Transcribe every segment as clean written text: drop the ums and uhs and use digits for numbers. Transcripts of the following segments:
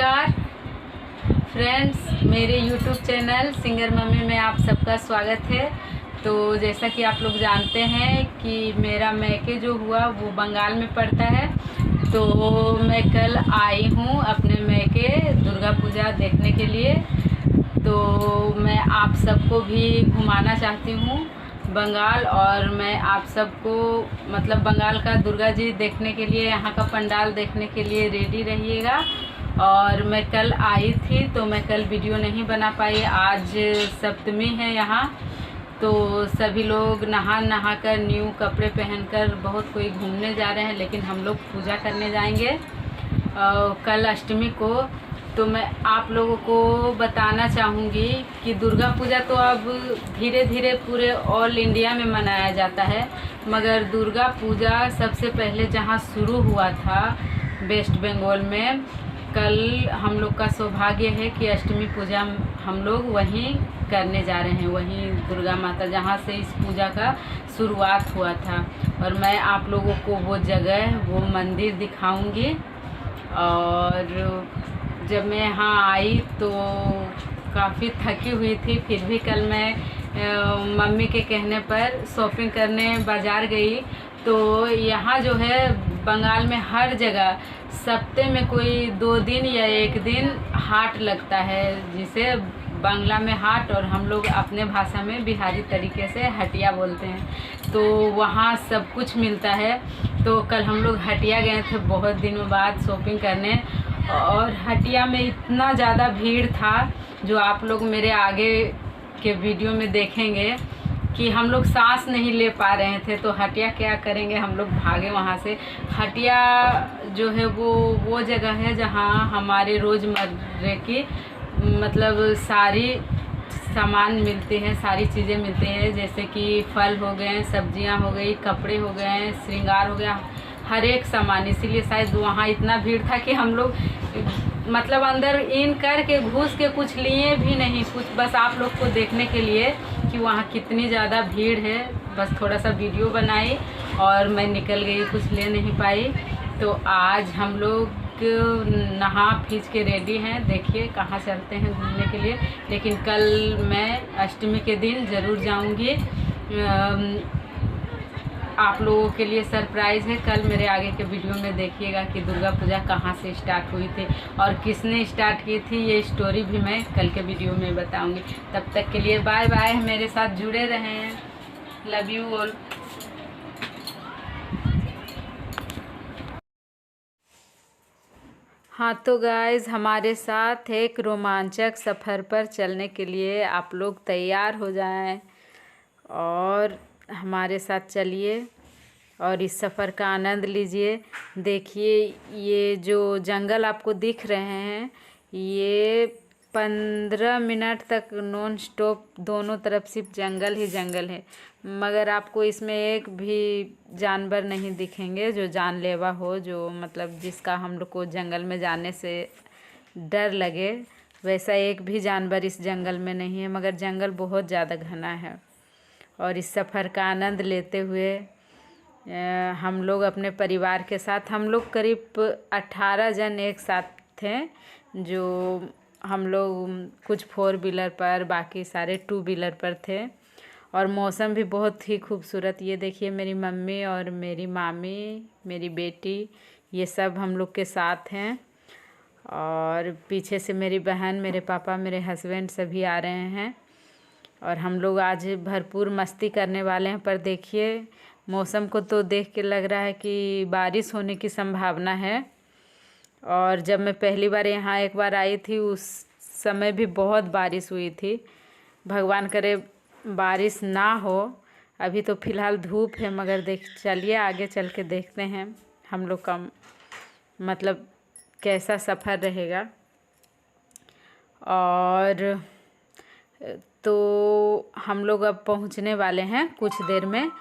नमस्कार फ्रेंड्स, मेरे YouTube channel singer mummy में आप सबका स्वागत है। तो जैसा कि आप लोग जानते हैं कि मेरा मैके जो हुआ वो बंगाल में पड़ता है। तो मैं कल आई हूँ अपने मैके दुर्गा पूजा देखने के लिए। तो मैं आप सबको भी घुमाना चाहती हूँ बंगाल, और मैं आप सबको मतलब बंगाल का दुर्गा जी देखने के लिए, यहाँ का पंडाल देखने के लिए रेडी रहिएगा। और मैं कल आई थी तो मैं कल वीडियो नहीं बना पाई। आज सप्तमी है यहाँ, तो सभी लोग नहा कर न्यू कपड़े पहनकर बहुत कोई घूमने जा रहे हैं, लेकिन हम लोग पूजा करने जाएंगे कल अष्टमी को। तो मैं आप लोगों को बताना चाहूँगी कि दुर्गा पूजा तो अब धीरे धीरे पूरे ऑल इंडिया में मनाया जाता है, मगर दुर्गा पूजा सबसे पहले जहाँ शुरू हुआ था वेस्ट बंगाल में, कल हम लोग का सौभाग्य है कि अष्टमी पूजा हम लोग वहीं करने जा रहे हैं, वहीं दुर्गा माता जहाँ से इस पूजा का शुरुआत हुआ था। और मैं आप लोगों को वो जगह, वो मंदिर दिखाऊंगी। और जब मैं यहाँ आई तो काफ़ी थकी हुई थी, फिर भी कल मैं मम्मी के कहने पर शॉपिंग करने बाज़ार गई। तो यहाँ जो है बंगाल में हर जगह सप्ते में कोई 2 दिन या 1 दिन हाट लगता है, जिसे बांग्ला में हाट और हम लोग अपने भाषा में बिहारी तरीके से हटिया बोलते हैं। तो वहाँ सब कुछ मिलता है। तो कल हम लोग हटिया गए थे बहुत दिनों बाद शॉपिंग करने, और हटिया में इतना ज़्यादा भीड़ था जो आप लोग मेरे आगे के वीडियो में देखेंगे कि हम लोग सांस नहीं ले पा रहे थे। तो हटिया क्या करेंगे, हम लोग भागे वहाँ से। हटिया जो है वो जगह है जहाँ हमारे रोज़मर्रे की मतलब सारी सामान मिलते हैं, सारी चीज़ें मिलती हैं, जैसे कि फल हो गए, सब्जियां हो गई, कपड़े हो गए, श्रृंगार हो गया, हर एक सामान। इसीलिए शायद वहाँ इतना भीड़ था कि हम लोग मतलब अंदर इन करके घुस के कुछ लिए भी नहीं, कुछ बस आप लोग को देखने के लिए कि वहाँ कितनी ज़्यादा भीड़ है, बस थोड़ा सा वीडियो बनाई और मैं निकल गई, कुछ ले नहीं पाई। तो आज हम लोग नहा फीच के रेडी हैं, देखिए कहाँ चलते हैं घूमने के लिए। लेकिन कल मैं अष्टमी के दिन ज़रूर जाऊंगी। आप लोगों के लिए सरप्राइज़ है, कल मेरे आगे के वीडियो में देखिएगा कि दुर्गा पूजा कहाँ से स्टार्ट हुई थी और किसने स्टार्ट की थी। ये स्टोरी भी मैं कल के वीडियो में बताऊंगी। तब तक के लिए बाय बाय, मेरे साथ जुड़े रहें। Love you all. हाँ तो गाइज़, हमारे साथ एक रोमांचक सफ़र पर चलने के लिए आप लोग तैयार हो जाएं और हमारे साथ चलिए और इस सफ़र का आनंद लीजिए। देखिए ये जो जंगल आपको दिख रहे हैं, ये 15 मिनट तक नॉन स्टॉप दोनों तरफ सिर्फ जंगल ही जंगल है, मगर आपको इसमें एक भी जानवर नहीं दिखेंगे जो जानलेवा हो, जो मतलब जिसका हम लोग को जंगल में जाने से डर लगे। वैसा एक भी जानवर इस जंगल में नहीं है, मगर जंगल बहुत ज़्यादा घना है। और इस सफ़र का आनंद लेते हुए हम लोग अपने परिवार के साथ, हम लोग करीब 18 जन एक साथ थे, जो हम लोग कुछ 4 व्हीलर पर, बाकी सारे 2 व्हीलर पर थे। और मौसम भी बहुत ही खूबसूरत। ये देखिए मेरी मम्मी और मेरी मामी, मेरी बेटी, ये सब हम लोग के साथ हैं। और पीछे से मेरी बहन, मेरे पापा, मेरे हस्बैंड सभी आ रहे हैं। और हम लोग आज भरपूर मस्ती करने वाले हैं। पर देखिए मौसम को तो देख के लग रहा है कि बारिश होने की संभावना है। और जब मैं पहली बार यहाँ एक बार आई थी उस समय भी बहुत बारिश हुई थी। भगवान करे बारिश ना हो। अभी तो फ़िलहाल धूप है, मगर चलिए आगे चल के देखते हैं हम लोग का मतलब कैसा सफ़र रहेगा। और तो हम लोग अब पहुँचने वाले हैं कुछ देर में।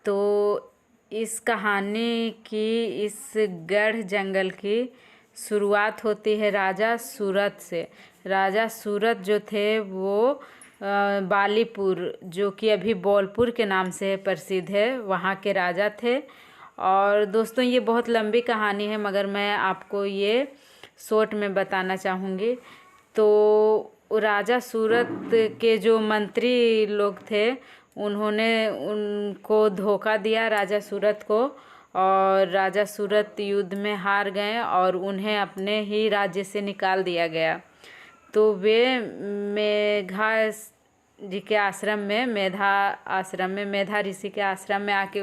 तो इस कहानी की, इस गढ़ जंगल की शुरुआत होती है राजा सूरत से। राजा सूरत जो थे वो बालीपुर, जो कि अभी बोलपुर के नाम से प्रसिद्ध है, वहाँ के राजा थे। और दोस्तों ये बहुत लंबी कहानी है, मगर मैं आपको ये शॉर्ट में बताना चाहूँगी। तो राजा सूरत के जो मंत्री लोग थे उन्होंने उनको धोखा दिया राजा सूरत को, और राजा सूरत युद्ध में हार गए और उन्हें अपने ही राज्य से निकाल दिया गया। तो वे मेघा जी के आश्रम में, मेधा ऋषि के आश्रम में आके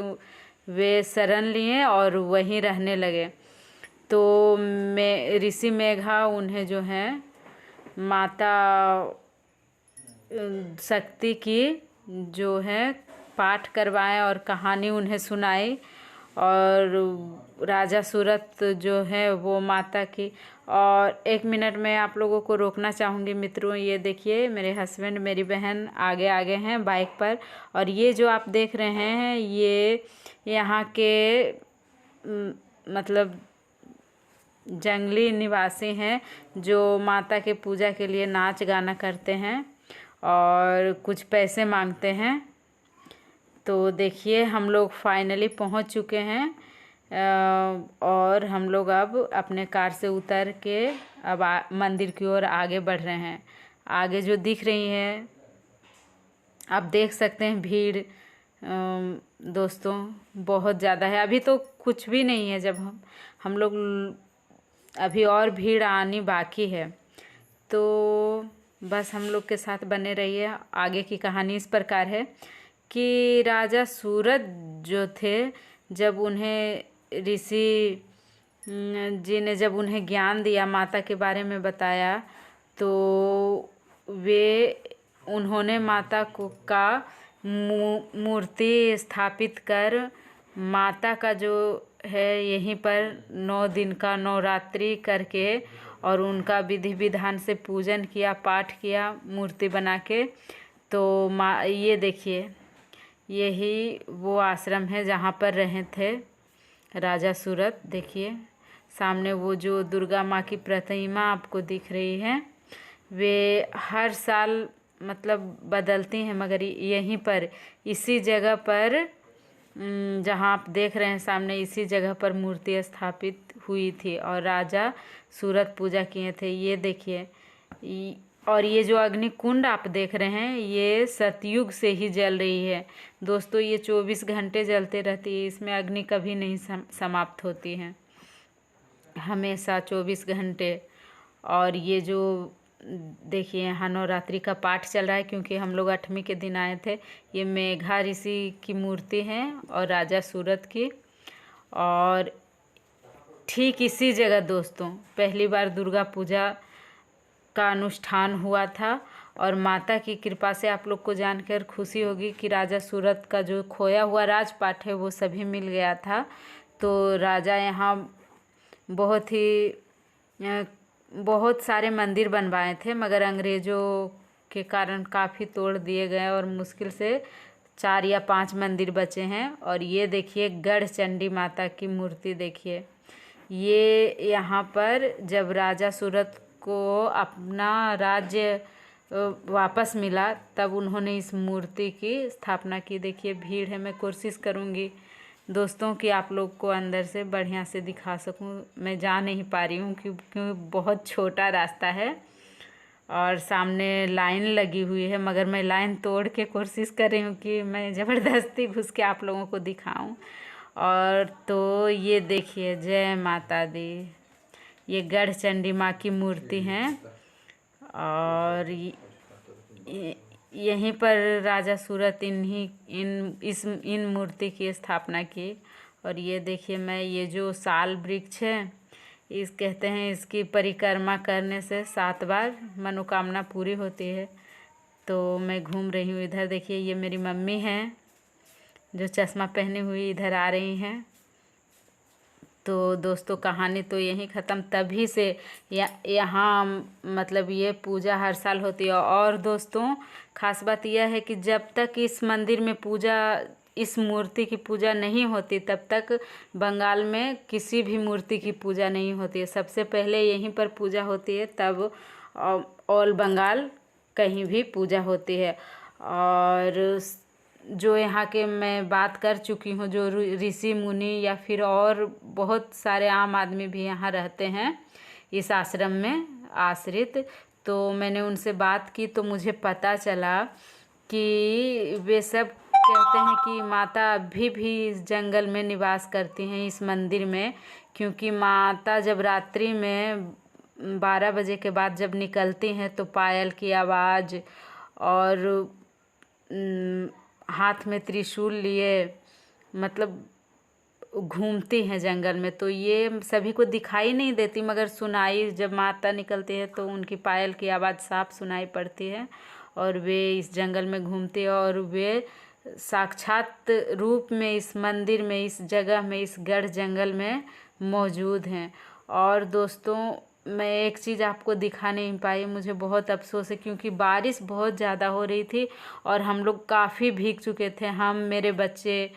वे शरण लिए और वहीं रहने लगे। तो ऋषि मेघा उन्हें जो है माता शक्ति की जो है पाठ करवाएं और कहानी उन्हें सुनाई। और राजा सूरत जो है वो माता की। और 1 मिनट में आप लोगों को रोकना चाहूँगी मित्रों, ये देखिए मेरे हस्बैंड मेरी बहन आगे आगे हैं बाइक पर, और ये जो आप देख रहे हैं ये यहाँ के मतलब जंगली निवासी हैं जो माता के पूजा के लिए नाच गाना करते हैं और कुछ पैसे मांगते हैं। तो देखिए हम लोग फाइनली पहुंच चुके हैं और हम लोग अब अपने कार से उतर के अब मंदिर की ओर आगे बढ़ रहे हैं। आगे जो दिख रही है आप देख सकते हैं भीड़ दोस्तों बहुत ज़्यादा है। अभी तो कुछ भी नहीं है, जब हम लोग अभी और भीड़ आनी बाकी है। तो बस हम लोग के साथ बने रहिए। आगे की कहानी इस प्रकार है कि राजा सूरत जो थे, जब उन्हें ऋषि जी ने जब उन्हें ज्ञान दिया, माता के बारे में बताया, तो उन्होंने माता का मूर्ति स्थापित कर माता का जो है यहीं पर 9 दिन का नवरात्रि करके और उनका विधि विधान से पूजन किया, पाठ किया मूर्ति बना के। तो ये देखिए यही वो आश्रम है जहाँ पर रहे थे राजा सूरत। देखिए सामने वो जो दुर्गा माँ की प्रतिमा आपको दिख रही है, वे हर साल मतलब बदलती हैं, मगर यहीं पर इसी जगह पर जहाँ आप देख रहे हैं सामने, इसी जगह पर मूर्ति स्थापित हुई थी और राजा सूरत पूजा किए थे। ये देखिए, और ये जो अग्नि कुंड आप देख रहे हैं ये सतयुग से ही जल रही है दोस्तों। ये 24 घंटे जलते रहती है, इसमें अग्नि कभी नहीं समाप्त होती है, हमेशा 24 घंटे। और ये जो देखिए यहाँ नवरात्रि का पाठ चल रहा है, क्योंकि हम लोग 8वीं के दिन आए थे। ये मेघा ऋषि की मूर्ति है और राजा सूरत की। और ठीक इसी जगह दोस्तों पहली बार दुर्गा पूजा का अनुष्ठान हुआ था। और माता की कृपा से आप लोग को जानकर खुशी होगी कि राजा सूरत का जो खोया हुआ राजपाट है वो सभी मिल गया था। तो राजा यहाँ बहुत सारे मंदिर बनवाए थे, मगर अंग्रेज़ों के कारण काफ़ी तोड़ दिए गए और मुश्किल से 4 या 5 मंदिर बचे हैं। और ये देखिए गढ़चंडी माता की मूर्ति देखिए। ये यहाँ पर जब राजा सूरत को अपना राज्य वापस मिला तब उन्होंने इस मूर्ति की स्थापना की। देखिए भीड़ है, मैं कोशिश करूँगी दोस्तों कि आप लोग को अंदर से बढ़िया से दिखा सकूं। मैं जा नहीं पा रही हूँ क्योंकि बहुत छोटा रास्ता है और सामने लाइन लगी हुई है, मगर मैं लाइन तोड़ के कोशिश कर रही हूँ कि मैं ज़बरदस्ती घुस के आप लोगों को दिखाऊं। और तो ये देखिए जय माता दी, ये गढ़चंडी माँ की मूर्ति हैं और यहीं पर राजा सूरत इन मूर्ति की स्थापना की। और ये देखिए मैं ये जो साल वृक्ष है इस कहते हैं इसकी परिक्रमा करने से 7 बार मनोकामना पूरी होती है। तो मैं घूम रही हूँ इधर। देखिए ये मेरी मम्मी हैं जो चश्मा पहनी हुई इधर आ रही हैं। तो दोस्तों कहानी तो यहीं ख़त्म। तभी से यहाँ मतलब ये पूजा हर साल होती है। और दोस्तों ख़ास बात यह है कि जब तक इस मंदिर में इस मूर्ति की पूजा नहीं होती तब तक बंगाल में किसी भी मूर्ति की पूजा नहीं होती है। सबसे पहले यहीं पर पूजा होती है, तब ऑल बंगाल कहीं भी पूजा होती है। और जो यहाँ के मैं बात कर चुकी हूँ, जो ऋषि मुनि या फिर और बहुत सारे आम आदमी भी यहाँ रहते हैं, इस आश्रम में आश्रित। तो मैंने उनसे बात की तो मुझे पता चला कि वे सब कहते हैं कि माता अभी भी इस जंगल में निवास करती हैं, इस मंदिर में। क्योंकि माता जब रात्रि में 12 बजे के बाद जब निकलती हैं तो पायल की आवाज़ और हाथ में त्रिशूल लिए मतलब घूमती हैं जंगल में। तो ये सभी को दिखाई नहीं देती, मगर सुनाई जब माता निकलती है तो उनकी पायल की आवाज़ साफ सुनाई पड़ती है। और वे इस जंगल में घूमती है और वे साक्षात रूप में इस मंदिर में, इस जगह में, इस गढ़ जंगल में मौजूद हैं। और दोस्तों, मैं एक चीज़ आपको दिखा नहीं पाई, मुझे बहुत अफसोस है, क्योंकि बारिश बहुत ज़्यादा हो रही थी और हम लोग काफ़ी भीग चुके थे, हम, मेरे बच्चे।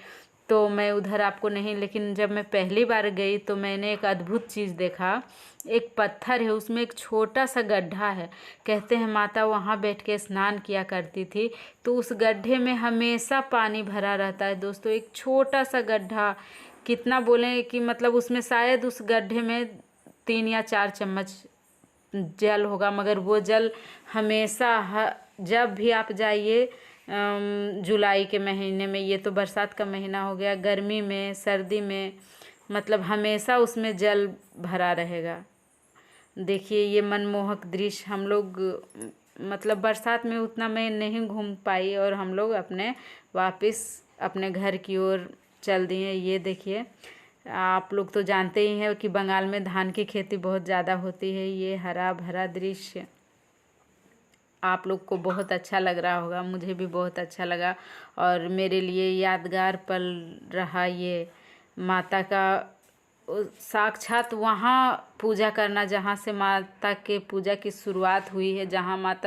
तो मैं उधर आपको नहीं, लेकिन जब मैं पहली बार गई तो मैंने एक अद्भुत चीज़ देखा। एक पत्थर है, उसमें एक छोटा सा गड्ढा है। कहते हैं माता वहाँ बैठ के स्नान किया करती थी, तो उस गड्ढे में हमेशा पानी भरा रहता है दोस्तों। एक छोटा सा गड्ढा, कितना बोलें कि मतलब उसमें शायद उस गड्ढे में 3 या 4 चम्मच जल होगा, मगर वो जल हमेशा जब भी आप जाइए, जुलाई के महीने में, ये तो बरसात का महीना हो गया, गर्मी में, सर्दी में, मतलब हमेशा उसमें जल भरा रहेगा। देखिए ये मनमोहक दृश्य। हम लोग मतलब बरसात में उतना मैं नहीं घूम पाई और हम लोग अपने वापस अपने घर की ओर चल दिए। ये देखिए, आप लोग तो जानते ही हैं कि बंगाल में धान की खेती बहुत ज़्यादा होती है। ये हरा भरा दृश्य आप लोग को बहुत अच्छा लग रहा होगा, मुझे भी बहुत अच्छा लगा और मेरे लिए यादगार पल रहा ये माता का साक्षात वहाँ पूजा करना, जहाँ से माता के पूजा की शुरुआत हुई है, जहाँ माता